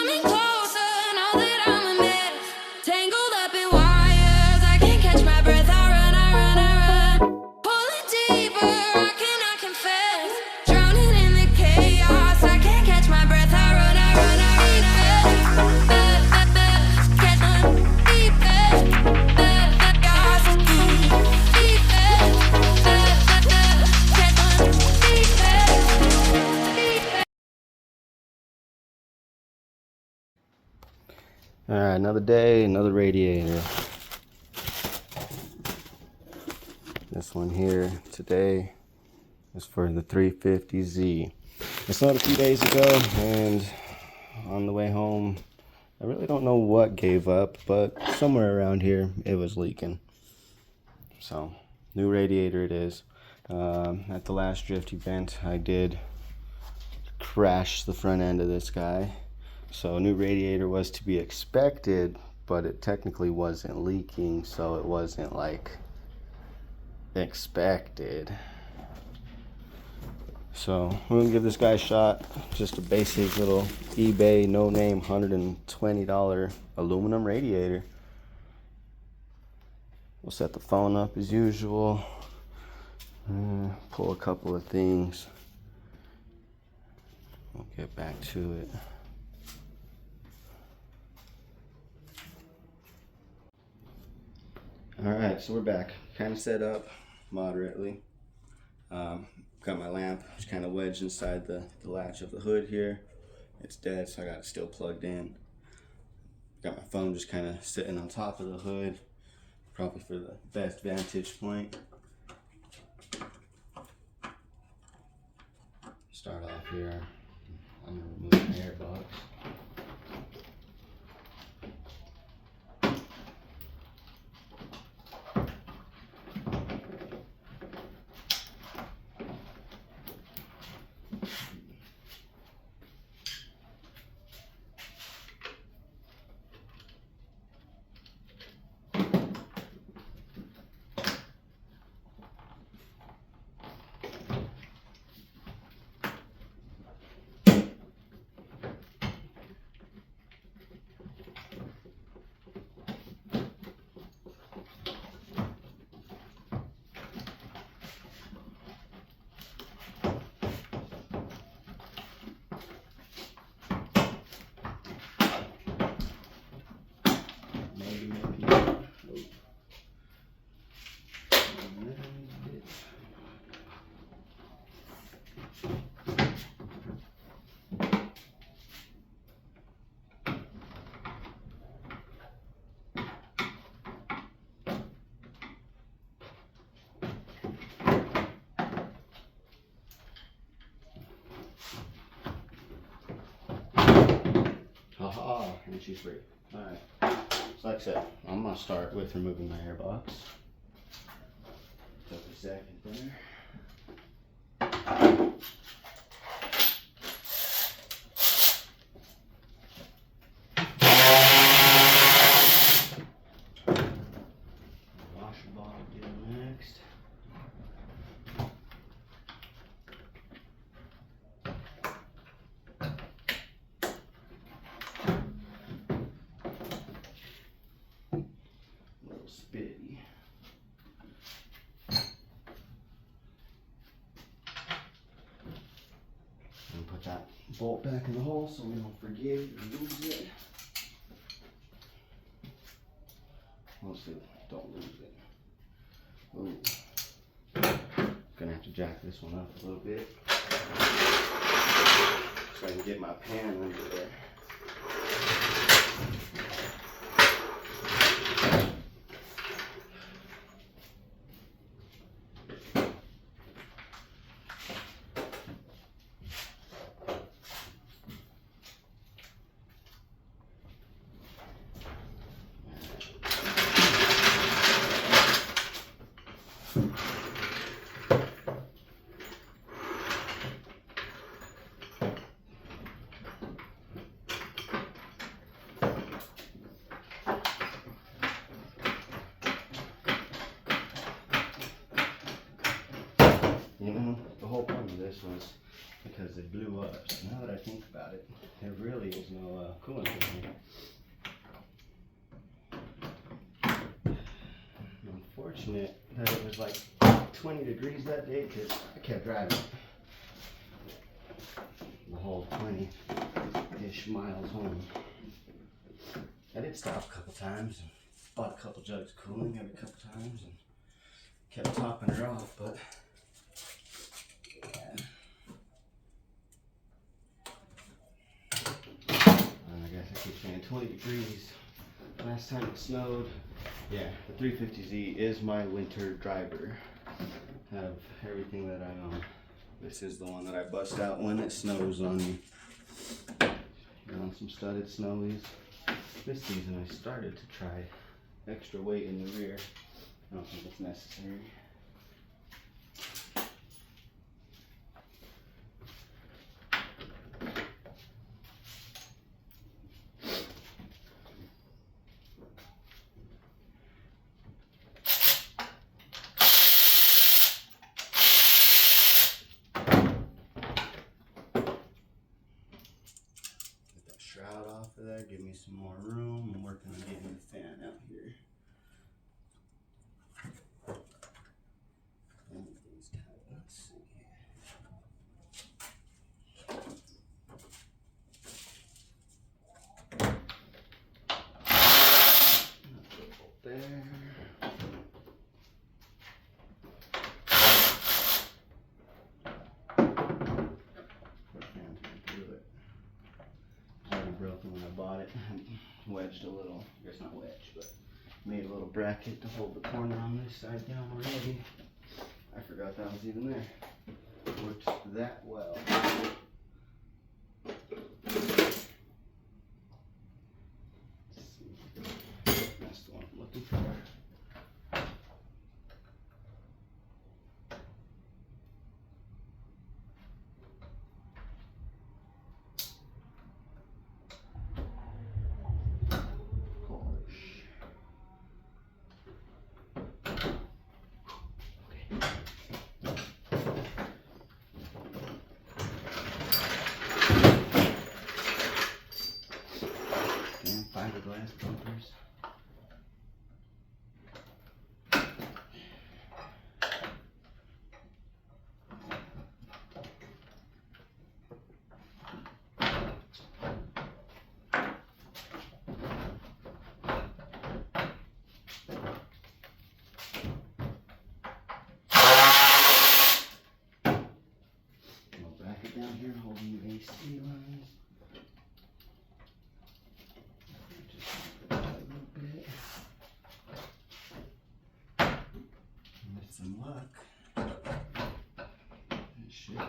coming closer, know that I'm a mess. Tangled up in wires, I can't catch my breath. I run, I run, I run. Pulling deeper, I cannot confess. Drowning in the chaos, I can't catch my breath. I run, I run, I run, catch my All right, another day, another radiator. This one here today is for the 350Z. I saw it a few days ago, and on the way home, I really don't know what gave up, but somewhere around here it was leaking. So, new radiator it is. At the last drift event, I did crash the front end of this guy. So, a new radiator was to be expected, but it technically wasn't leaking, so it wasn't like expected. So we're gonna give this guy a shot. Just a basic little eBay no name $120 aluminum radiator. We'll set the phone up as usual, pull a couple of things, we'll get back to it. Alright, so we're back. Kind of set up moderately. Got my lamp, it's kind of wedged inside the latch of the hood here. It's dead, so I got it still plugged in. Got my phone just kind of sitting on top of the hood, probably for the best vantage point. Start off here. I'm going to remove my airbox. Haha, and she's free. Alright, so like I said, I'm going to start with removing my airbox. Took a second there. Washer bottle deal next. Spitty. And put that bolt back in the hole so we don't forget or lose it. Mostly don't lose it. Ooh. Gonna have to jack this one up a little bit so I can get my pan under there. You know, the whole point of this was because it blew up. So now that I think about it, there really is no coolant in here. Unfortunate that it was like 20 degrees that day because I kept driving the whole 20-ish miles home. I did stop a couple times and bought a couple jugs of cooling every couple times and kept topping her off, but yeah. I guess I keep saying 20 degrees. Last time it snowed. Yeah, the 350Z is my winter driver. I have everything that I own. This is the one that I bust out when it snows on me. On some studded snowies. This season I started to try extra weight in the rear. I don't think it's necessary. Shroud off of there, give me some more room. I'm working on getting the fan out here. Let's see. There. Broken when I bought it. Wedged a little, I guess not wedged, but made a little bracket to hold the corner on this side down already. I forgot that was even there. Worked that well. Let's see. That's the one I'm looking for. Fiberglass bumpers. Little bracket down here holding the AC lines. With some luck, it should be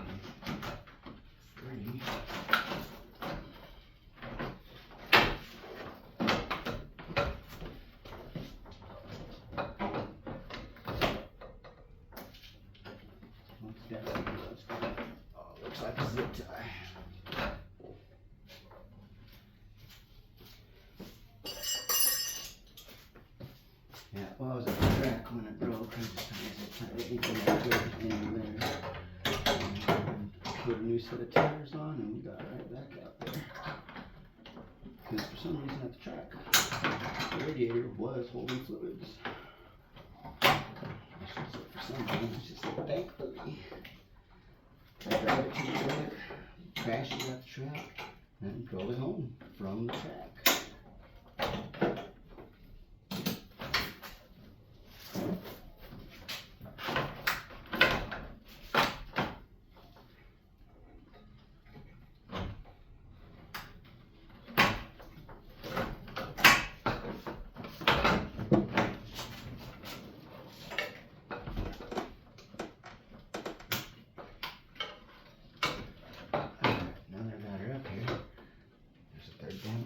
free. Oh, looks like a zip tie. Yeah, well, I was at the track when it broke. I just tried anything I could in there. And put a new set of tires on and we got right back out there. Because for some reason at the track, the radiator was holding fluids. I should say for some reason, I should say thankfully. I drive it to the track, crashed it at the track, and drove it home from the track.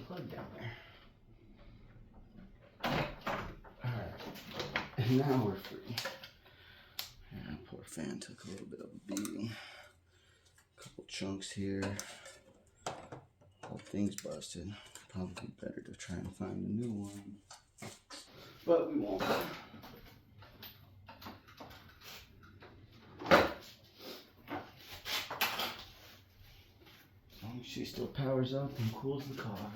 Plug down there. Alright, and now we're free. Yeah, poor fan took a little bit of a beating. Couple chunks here. Whole thing's busted. Probably better to try and find a new one. But we won't. She still powers up and cools the car.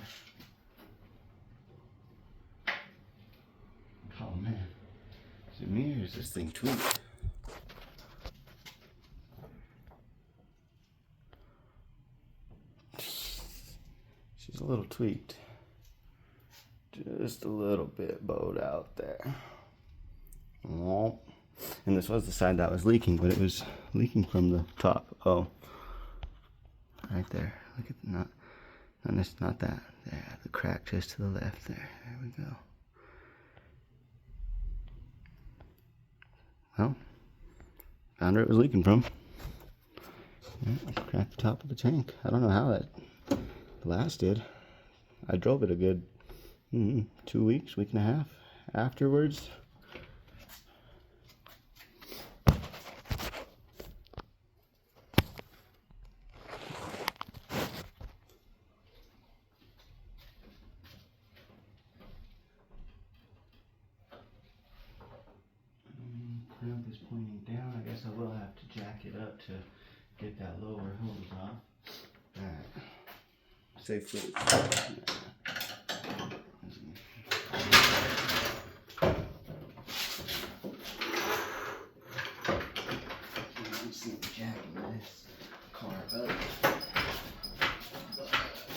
Oh man, is it me or is this thing tweaked? She's a little tweaked. Just a little bit bowed out there. And this was the side that was leaking, but it was leaking from the top. Oh, right there. Look at not that. There, the crack just to the left there. There we go. Well, found where it was leaking from. Yeah, cracked the top of the tank. I don't know how that lasted. I drove it a good 2 weeks, week and a half afterwards. Clamp is pointing down. I guess I will have to jack it up to get that lower hose off. Alright. Safely. Jacking this car up.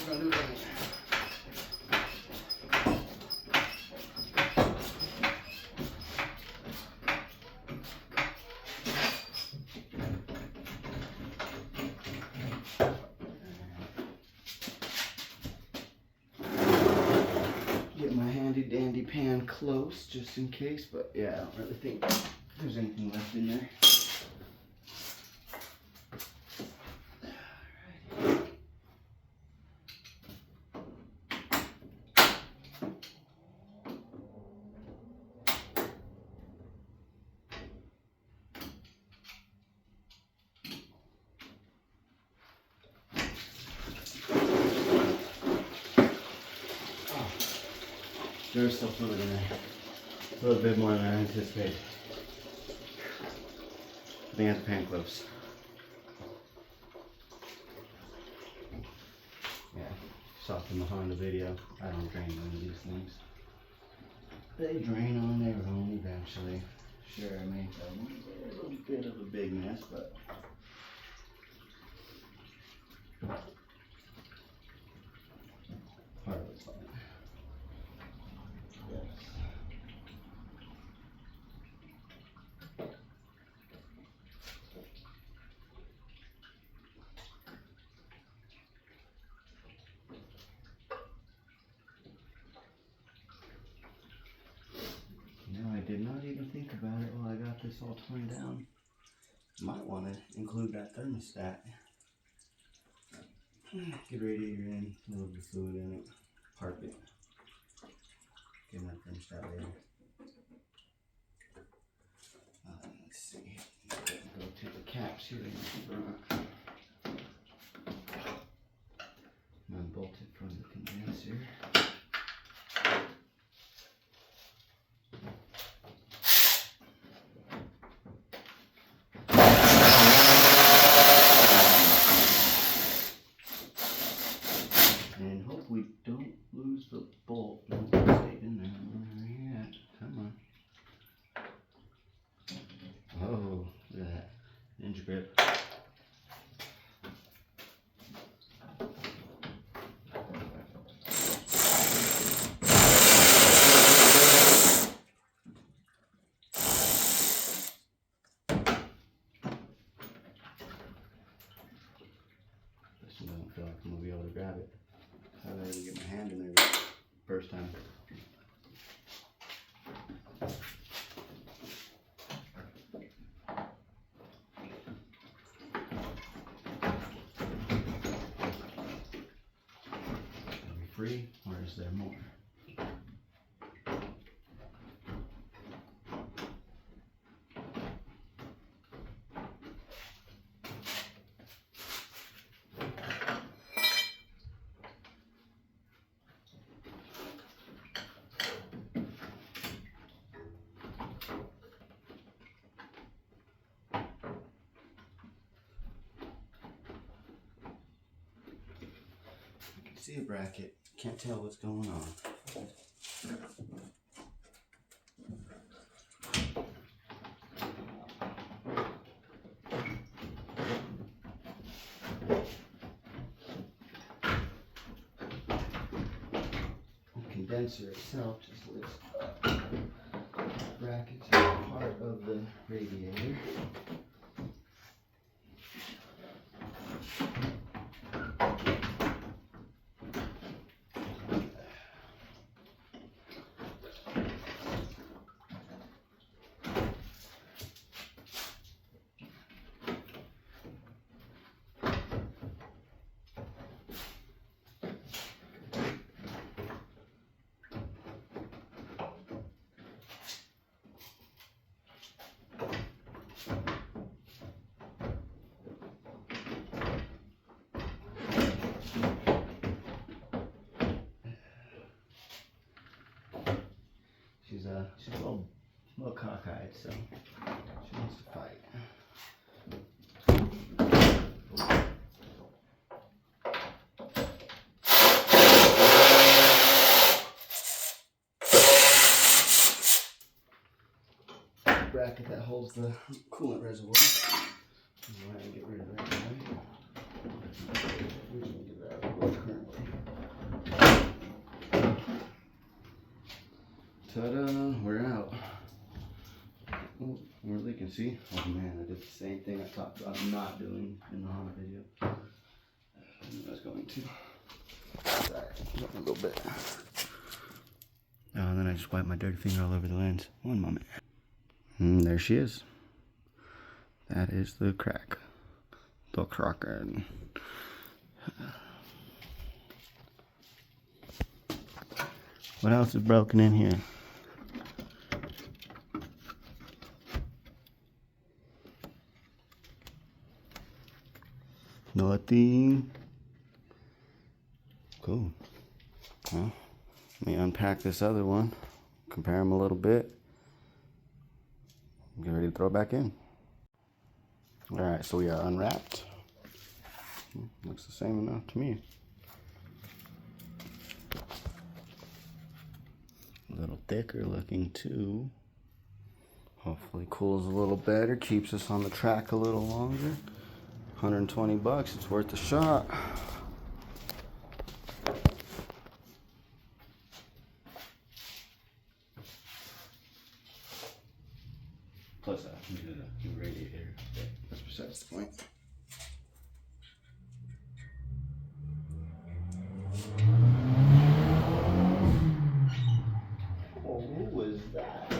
We're gonna do it. Get my handy dandy pan close just in case, but yeah, I don't really think there's anything left in there. There's still fluid in there. A little bit more than I anticipated. I think I have the pan close. Yeah, saw from the Honda video. I don't drain one of these things. They drain on their own eventually. Sure, I made a little bit of a big mess, but part of it's fine. I did not even think about it while I got this all torn down. Might want to include that thermostat. Get radiator in, a little bit of fluid in it, park it. Get that thermostat later. Let's see. Go to the caps here in the front. Unbolt it from the condenser. And hope we don't lose the bolt. No, it stayed in there. Where are you at? Come on. Oh, look at that. Ninja grip. This one doesn't feel like I'm going to be able to grab it. How did I even get my hand in there first time? Are we free or is there more? see a bracket. Can't tell what's going on. The condenser itself just lifts up. The brackets are part of the radiator. She's a little cockeyed, so she wants to fight. Bracket that holds the coolant reservoir. I'm going to get rid of that guy. We're going to get that out of the way currently. Ta-da! We're out. Oh, we're leaking, see? Oh man, I did the same thing I talked about not doing in the Honda video. I knew I was going to. Sorry, a little bit. Oh, and then I just wiped my dirty finger all over the lens. One moment. And there she is. That is the crack. The cracker. What else is broken in here? Nothing. Cool. Well, let me unpack this other one, compare them a little bit, get ready to throw it back in. Alright, so we are unwrapped. Looks the same enough to me. A little thicker looking too. Hopefully cools a little better, keeps us on the track a little longer. 120 bucks, it's worth a shot. Plus I needed a new radiator, but that's besides the point. Oh, who was that?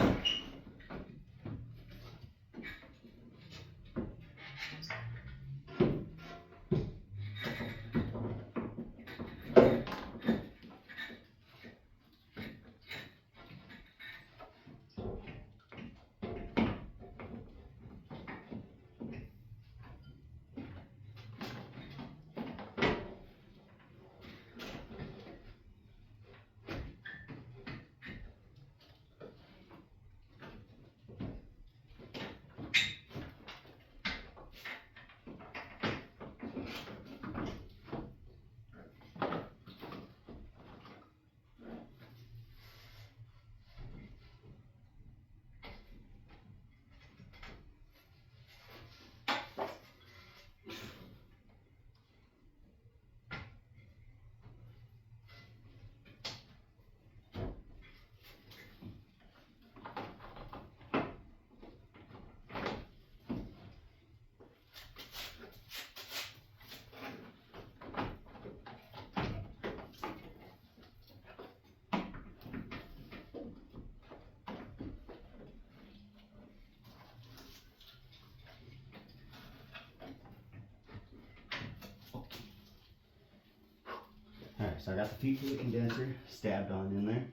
Alright, so I got the feet for the condenser stabbed on in there.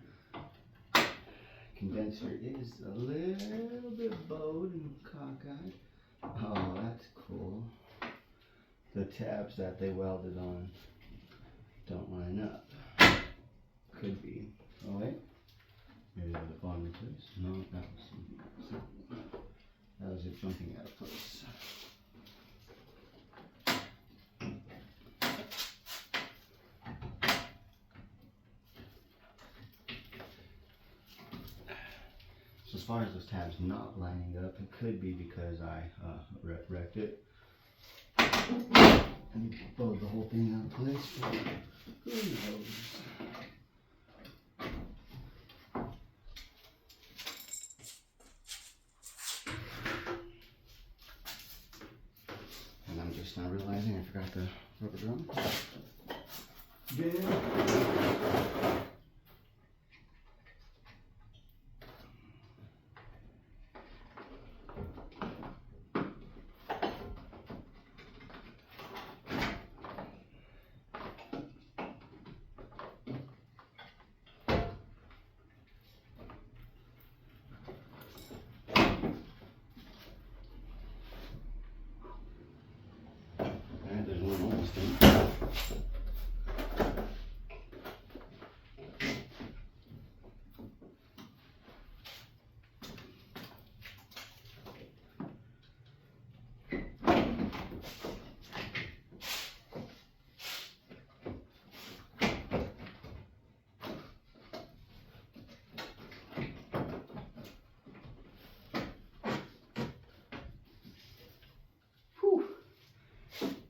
Condenser is a little bit bowed and cockeyed. Oh, that's cool. The tabs that they welded on don't line up. Could be. Oh wait. Maybe that was falling in place. No, that was it jumping out of place. far as those tabs not lining up, it could be because I wrecked it. And bowed the whole thing out of place. Who knows? And I'm just now realizing I forgot the rubber drum. Yeah. Alright, there's one almost in.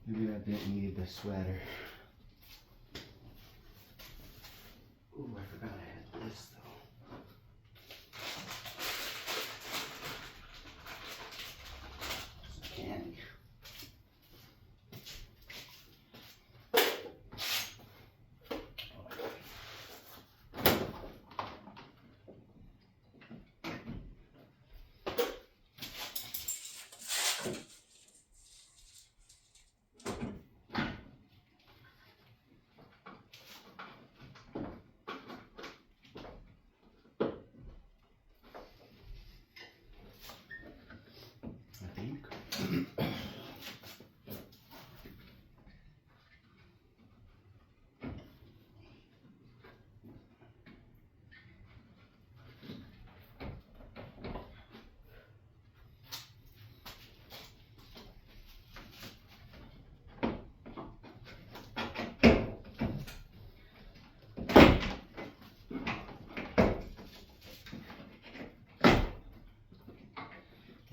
Maybe that didn't need the sweater. Ooh, I forgot I had this though. Some candy. I think.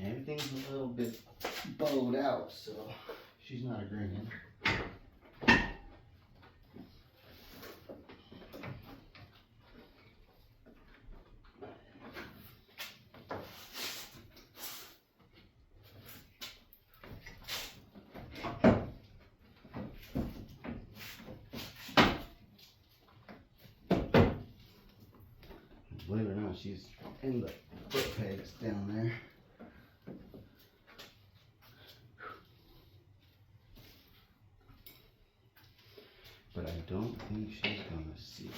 Everything's a little bit bowed out, so she's not agreeing. Believe it or not, she's in the foot pegs down there. But I don't think she's gonna see.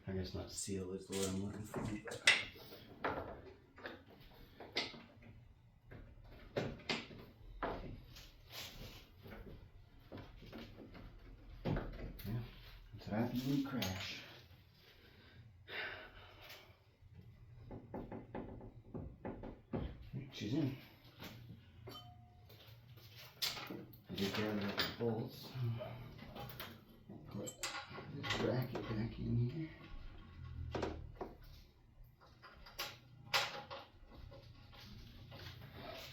I guess not seal is the word I'm looking for. Yeah, that's what happens when you crash. She's in. I did gather up the bolts. Put this bracket back in here.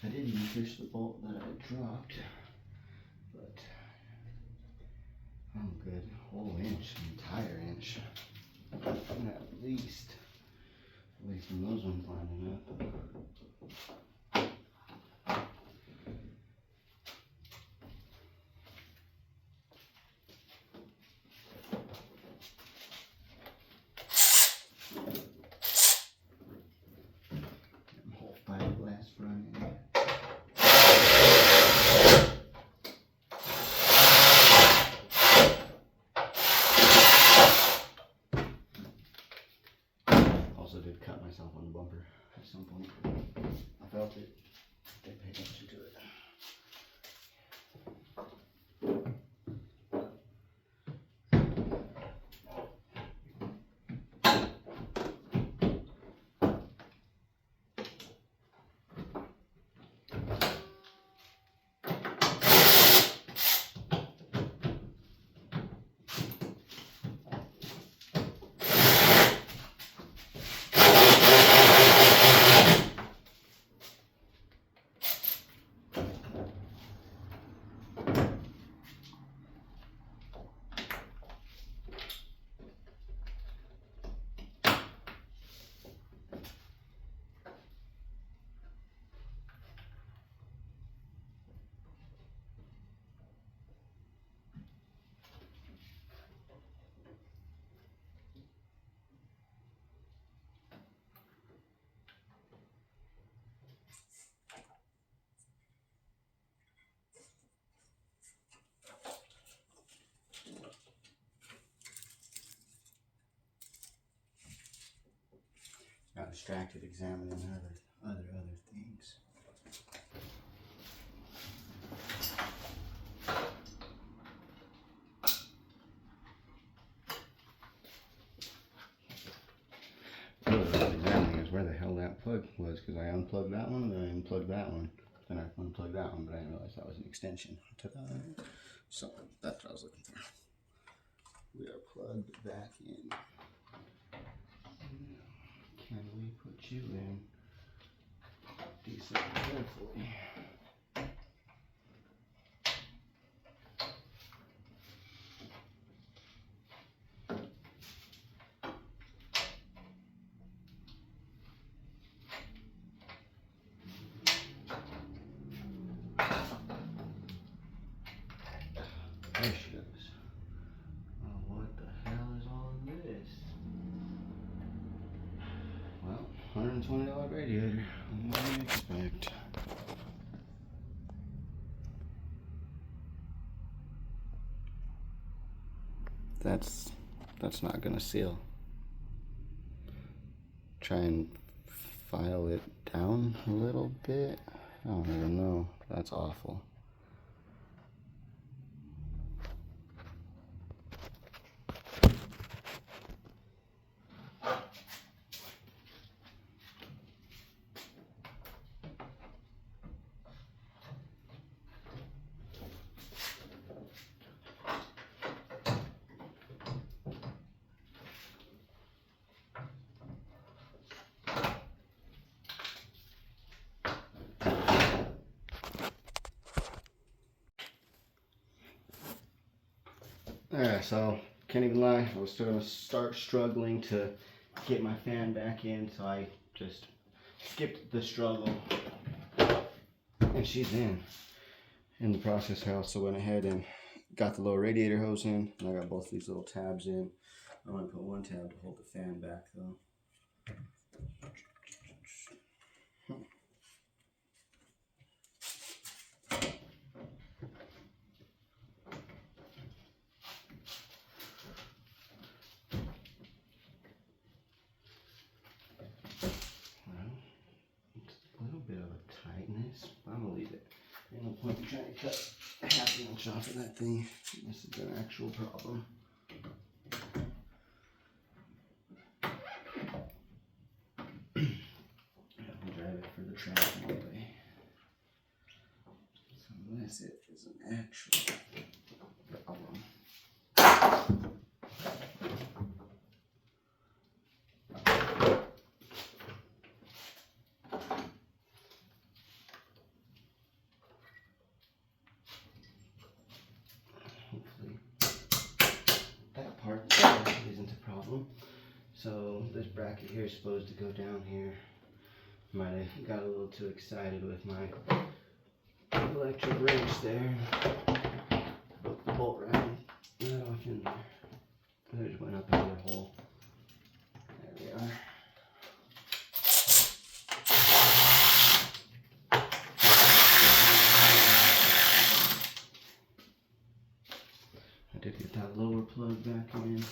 I didn't even fish the bolt that I dropped, but I'm good. Whole inch, entire inch. At least when those ones lining up. Whole fiberglass front end. Also did cut myself on the bumper at some point. I felt it. Didn't pay attention to it. distracted examining other things. What I was examining is where the hell that plug was, because I unplugged that one, then I unplugged that one, then I unplugged that one, but I didn't realize that was an extension. Ta-da! So that's what I was looking for. We are plugged back in. Can we put you in decently carefully? There she goes. Oh, what the hell is all of this? Well, $120 radiator. What do you expect? That's not gonna seal. Try and file it down a little bit. I don't even know. That's awful. Alright, so can't even lie, I was still gonna start struggling to get my fan back in, so I just skipped the struggle. And she's in. In the process, I also went ahead and got the little radiator hose in, and I got both these little tabs in. I'm gonna put one tab to hold the fan back though. Tightness, but I'm gonna leave it. Ain't no point in trying to cut half an inch off of that thing. This is an actual problem. I'll drive it for the track anyway. So unless it is an actual problem. Isn't a problem. So this bracket here is supposed to go down here. Might have got a little too excited with my electric wrench there. Broke the bolt right off in there. And it just went up another hole. There we are. I did get that lower plug back in.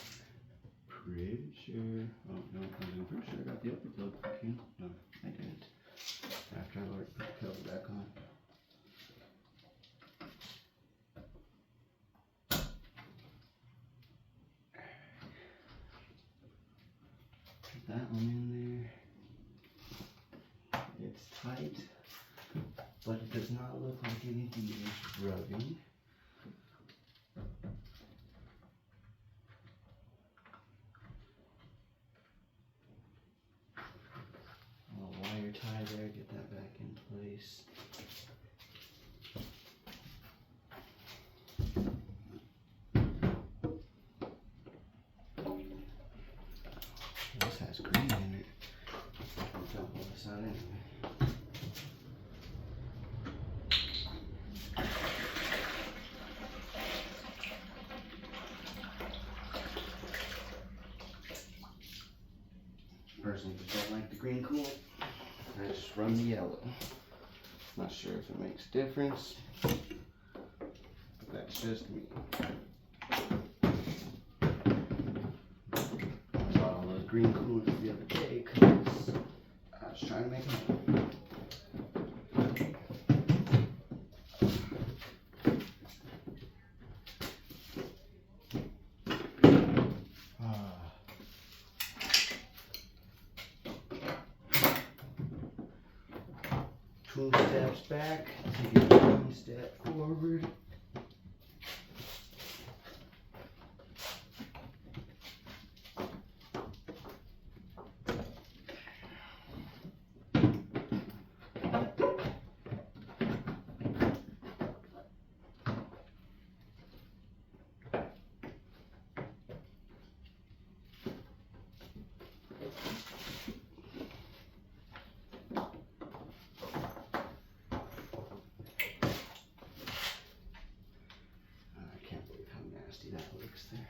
Pretty sure. Oh no, I'm pretty sure I got the upper plug back in. No, I didn't. After I already put the cover back on. Put that one in there. It's tight, but it does not look like anything is rubbing. Tie there, get that back in place. This has green in it. Don't pull this out anyway. Personally, just don't like the green coolant. I just run the yellow. Not sure if it makes a difference, but that's just me. I bought all those green coolants the other day because Just trying to make them. Two steps back, take it one step forward. That looks there.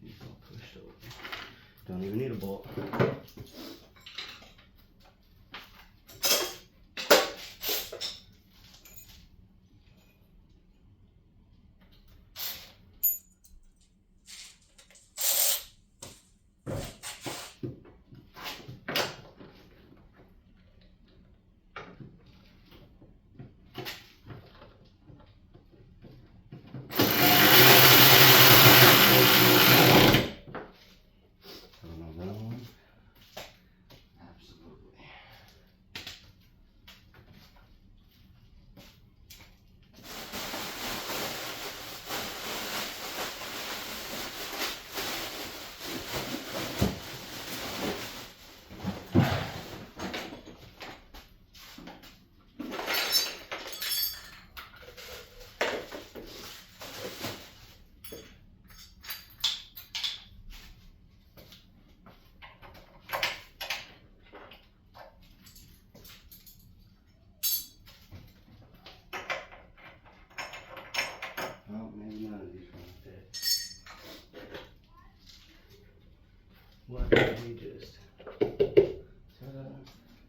These all pushed over. Don't even need a bolt. Oh, maybe none of these are going to fit. What did we just... Ta-da.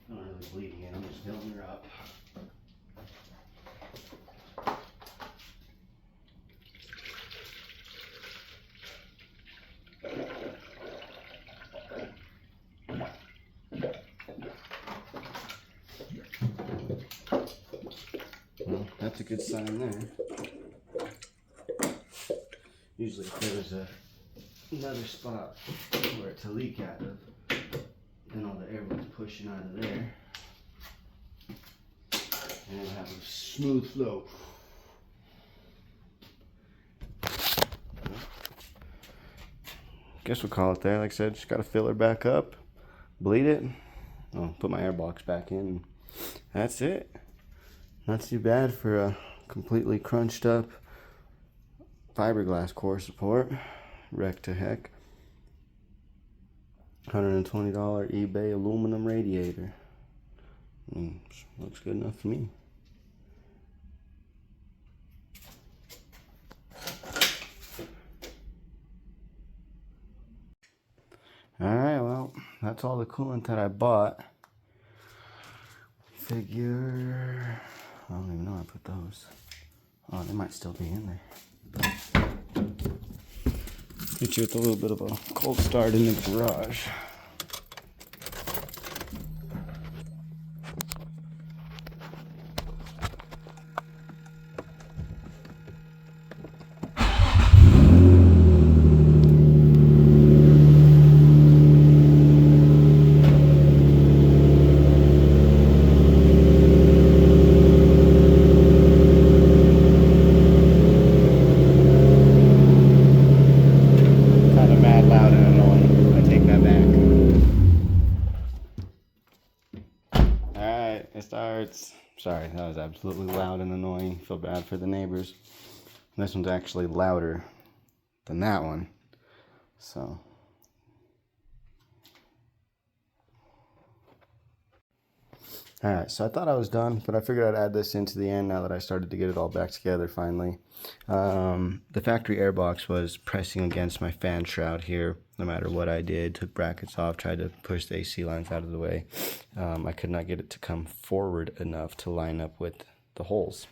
I'm not really bleeding it, I'm just filling her up. Well, that's a good sign there. Usually if there was another spot where it's a leak out of, then all the air was pushing out of there. And it'll have a smooth flow. Guess we'll call it there. Like I said, just gotta fill her back up, bleed it. I'll put my air box back in. That's it. Not too bad for a completely crunched up fiberglass core support. Wreck to heck. $120 eBay aluminum radiator. Looks good enough for me. Alright, well, that's all the coolant that I bought. Figure... I don't even know where I put those. Oh, they might still be in there. Hit you with a little bit of a cold start in the garage. Sorry, that was absolutely loud and annoying. Feel bad for the neighbors. And this one's actually louder than that one. So. Alright, so I thought I was done, but I figured I'd add this into the end now that I started to get it all back together finally. The factory airbox was pressing against my fan shroud here, no matter what I did. Took brackets off, tried to push the AC lines out of the way. I could not get it to come forward enough to line up with the holes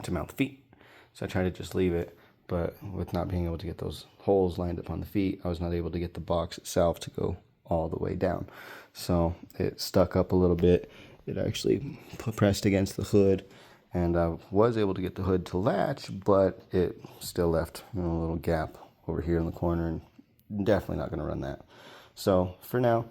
to mount the feet. So I tried to just leave it but with not being able to get those holes lined up on the feet, I was not able to get the box itself to go all the way down. So it stuck up a little bit. It actually pressed against the hood, and I was able to get the hood to latch, but it still left a little gap over here in the corner, and definitely not going to run that. So for now,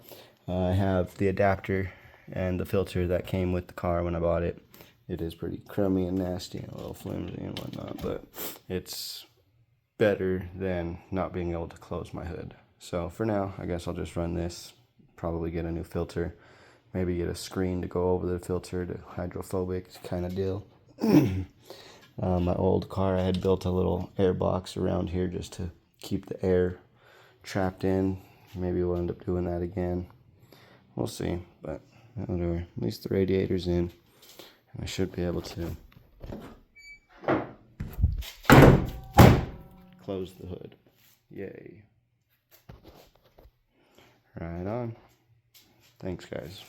I have the adapter and the filter that came with the car when I bought it. It is pretty crummy and nasty and a little flimsy and whatnot, but it's better than not being able to close my hood. So for now, I guess I'll just run this, probably get a new filter, maybe get a screen to go over the filter, to hydrophobic kind of deal. My old car, I had built a little air box around here just to keep the air trapped in. Maybe we'll end up doing that again. We'll see, but whatever. At least the radiator's in. I should be able to close the hood. Yay. Right on. Thanks, guys.